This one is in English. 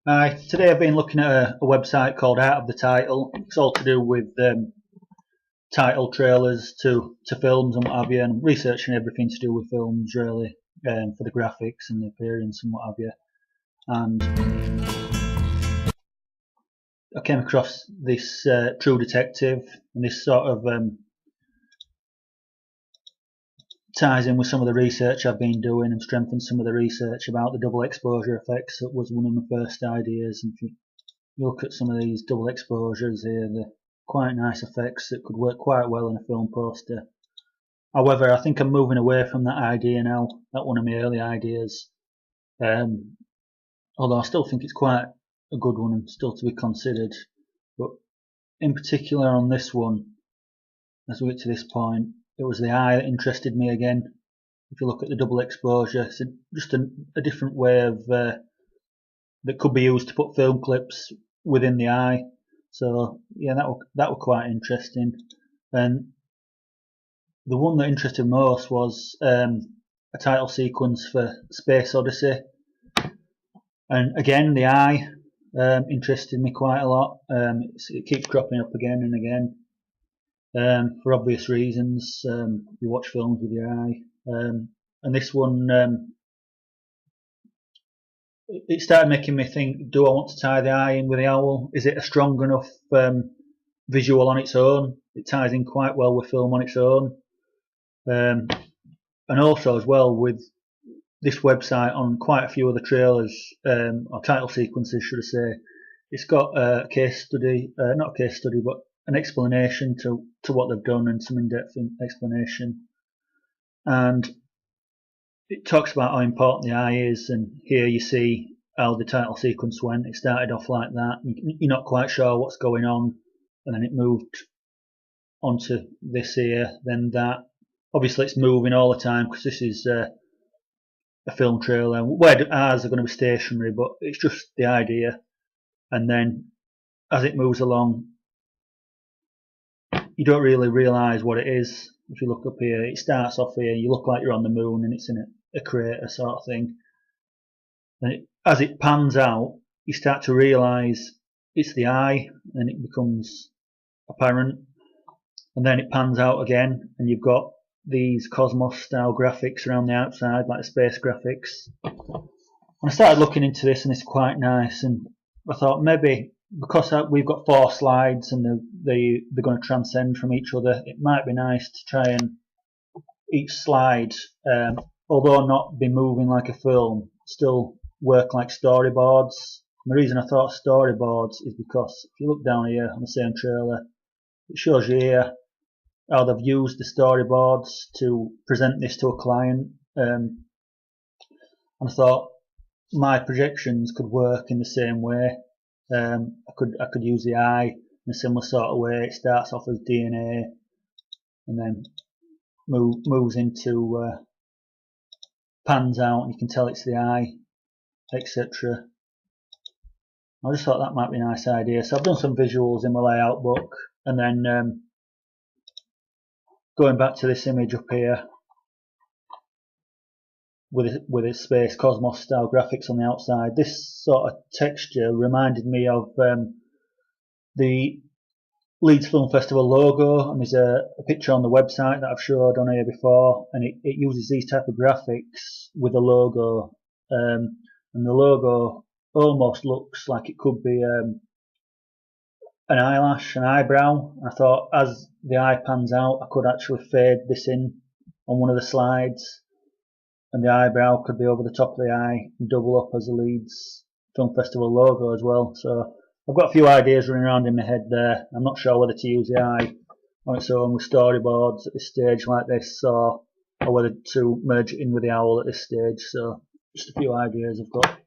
Today I've been looking at a website called Art of the Title. It's all to do with title trailers to films and what have you, and researching everything to do with films really, for the graphics and the appearance and what have you. And I came across this True Detective, and this sort of ties in with some of the research I've been doing and strengthens some of the research about the double exposure effects. That was one of my first ideas, and if you look at some of these double exposures here, they're quite nice effects that could work quite well in a film poster. However, I think I'm moving away from that idea now. That one of my early ideas, although I still think it's quite a good one and still to be considered. But in particular on this one, as we get to this point, it was the eye that interested me again. If you look at the double exposure, it's just a different way of that could be used to put film clips within the eye. So yeah, that were quite interesting. And the one that interested me most was a title sequence for Space Odyssey. And again, the eye interested me quite a lot. It keeps cropping up again and again. For obvious reasons, you watch films with your eye, and this one, it started making me think: do I want to tie the eye in with the owl? Is it a strong enough visual on its own? It ties in quite well with film on its own, and also as well with this website on quite a few of the trailers or title sequences, should I say. It's got a case study, not a case study, but an explanation to what they've done and some in-depth explanation, and it talks about how important the eye is. And here you see how the title sequence went. It started off like that, you're not quite sure what's going on, and then it moved onto this here, then that. Obviously it's moving all the time because this is a film trailer where ours are going to be stationary, but it's just the idea. And then as it moves along, you don't really realise what it is. If you look up here, it starts off here, you look like you're on the moon and it's in a crater sort of thing. And as it pans out, you start to realise it's the eye, and it becomes apparent. And then it pans out again, and you've got these Cosmos style graphics around the outside, like space graphics. And I started looking into this, and it's quite nice, and I thought maybe because we've got 4 slides and they're going to transcend from each other, it might be nice to try and each slide, although not be moving like a film, still work like storyboards. And the reason I thought storyboards is because if you look down here on the same trailer, it shows you here how they've used the storyboards to present this to a client, and I thought my projections could work in the same way. I could use the eye in a similar sort of way. It starts off as DNA and then moves into pans out, and you can tell it's the eye, etc. I just thought that might be a nice idea. So I've done some visuals in my layout book, and then going back to this image up here with its space Cosmos style graphics on the outside. This sort of texture reminded me of the Leeds Film Festival logo, and there's a picture on the website that I've showed on here before, and it uses these type of graphics with the logo, and the logo almost looks like it could be an eyelash, an eyebrow. I thought as the eye pans out, I could actually fade this in on one of the slides, and the eyebrow could be over the top of the eye and double up as the Leeds Film Festival logo as well. So I've got a few ideas running around in my head there. I'm not sure whether to use the eye on its own with storyboards at this stage like this, or whether to merge it in with the owl at this stage. So just a few ideas I've got.